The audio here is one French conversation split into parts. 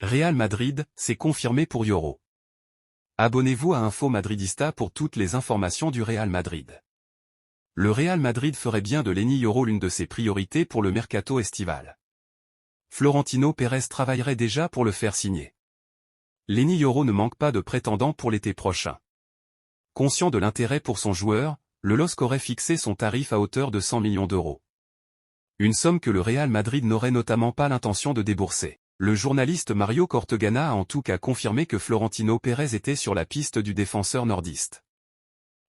Real Madrid, c'est confirmé pour Yoro. Abonnez-vous à Info Madridista pour toutes les informations du Real Madrid. Le Real Madrid ferait bien de Léni Yoro l'une de ses priorités pour le mercato estival. Florentino Pérez travaillerait déjà pour le faire signer. Léni Yoro ne manque pas de prétendants pour l'été prochain. Conscient de l'intérêt pour son joueur, le LOSC aurait fixé son tarif à hauteur de 100 millions d'euros. Une somme que le Real Madrid n'aurait notamment pas l'intention de débourser. Le journaliste Mario Cortegana a en tout cas confirmé que Florentino Pérez était sur la piste du défenseur nordiste.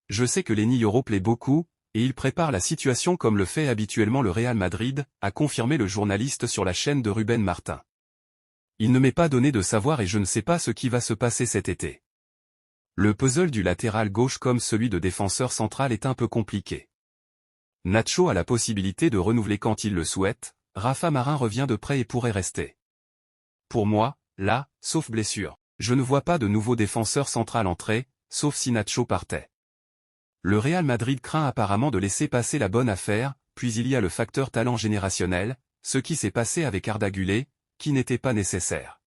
Je sais que Léni Yoro plaît beaucoup, et il prépare la situation comme le fait habituellement le Real Madrid, a confirmé le journaliste sur la chaîne de Ruben Martin. Il ne m'est pas donné de savoir et je ne sais pas ce qui va se passer cet été. Le puzzle du latéral gauche comme celui de défenseur central est un peu compliqué. Nacho a la possibilité de renouveler quand il le souhaite, Rafa Marin revient de près et pourrait rester. Pour moi, là, sauf blessure, je ne vois pas de nouveau défenseur central entrer, sauf si Nacho partait. Le Real Madrid craint apparemment de laisser passer la bonne affaire, puis il y a le facteur talent générationnel, ce qui s'est passé avec Arda Güler, qui n'était pas nécessaire.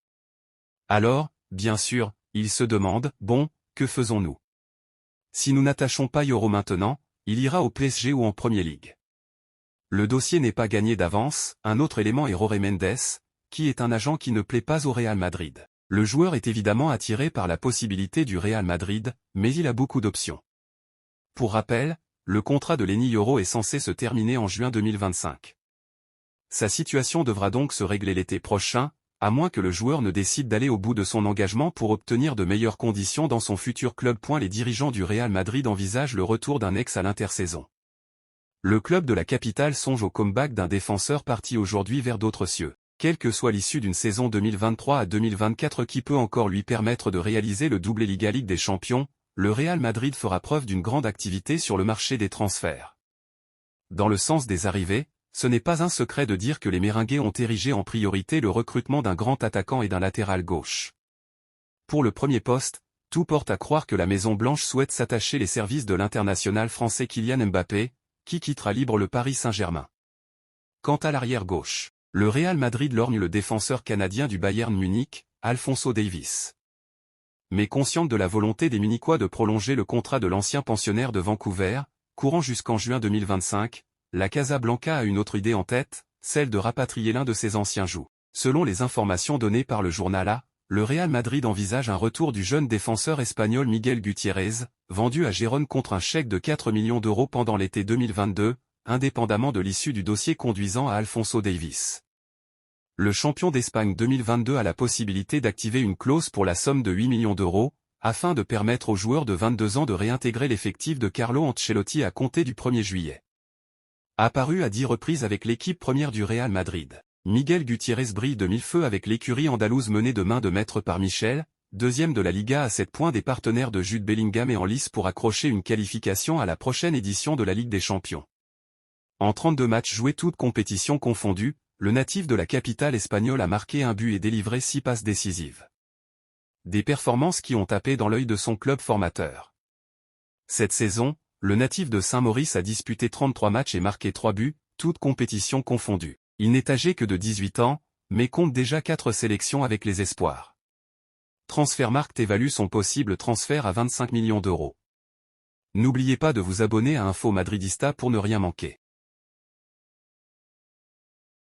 Alors, bien sûr, il se demande, bon, que faisons-nous? Si nous n'attachons pas Yoro maintenant, il ira au PSG ou en Premier League. Le dossier n'est pas gagné d'avance, un autre élément est Jorge Mendes, qui est un agent qui ne plaît pas au Real Madrid. Le joueur est évidemment attiré par la possibilité du Real Madrid, mais il a beaucoup d'options. Pour rappel, le contrat de Léni Yoro est censé se terminer en juin 2025. Sa situation devra donc se régler l'été prochain, à moins que le joueur ne décide d'aller au bout de son engagement pour obtenir de meilleures conditions dans son futur club. Les dirigeants du Real Madrid envisagent le retour d'un ex à l'intersaison. Le club de la capitale songe au comeback d'un défenseur parti aujourd'hui vers d'autres cieux. Quelle que soit l'issue d'une saison 2023 à 2024 qui peut encore lui permettre de réaliser le doublé Ligue des Champions, le Real Madrid fera preuve d'une grande activité sur le marché des transferts. Dans le sens des arrivées, ce n'est pas un secret de dire que les Merengues ont érigé en priorité le recrutement d'un grand attaquant et d'un latéral gauche. Pour le premier poste, tout porte à croire que la Maison Blanche souhaite s'attacher les services de l'international français Kylian Mbappé, qui quittera libre le Paris Saint-Germain. Quant à l'arrière gauche, le Real Madrid lorgne le défenseur canadien du Bayern Munich, Alphonso Davies. Mais consciente de la volonté des Munichois de prolonger le contrat de l'ancien pensionnaire de Vancouver, courant jusqu'en juin 2025, la Casablanca a une autre idée en tête, celle de rapatrier l'un de ses anciens joueurs. Selon les informations données par le journal A, le Real Madrid envisage un retour du jeune défenseur espagnol Miguel Gutiérrez, vendu à Gérone contre un chèque de 4 millions d'euros pendant l'été 2022, indépendamment de l'issue du dossier conduisant à Alphonso Davies. Le champion d'Espagne 2022 a la possibilité d'activer une clause pour la somme de 8 millions d'euros, afin de permettre au joueur de 22 ans de réintégrer l'effectif de Carlo Ancelotti à compter du 1er juillet. Apparu à 10 reprises avec l'équipe première du Real Madrid, Miguel Gutiérrez brille de mille feux avec l'écurie andalouse menée de main de maître par Michel, deuxième de la Liga à 7 points des partenaires de Jude Bellingham et en lice pour accrocher une qualification à la prochaine édition de la Ligue des Champions. En 32 matchs joués toutes compétitions confondues, le natif de la capitale espagnole a marqué un but et délivré 6 passes décisives. Des performances qui ont tapé dans l'œil de son club formateur. Cette saison, le natif de Saint-Maurice a disputé 33 matchs et marqué 3 buts, toutes compétitions confondues. Il n'est âgé que de 18 ans, mais compte déjà 4 sélections avec les espoirs. Transfermarkt évalue son possible transfert à 25 millions d'euros. N'oubliez pas de vous abonner à Info Madridista pour ne rien manquer.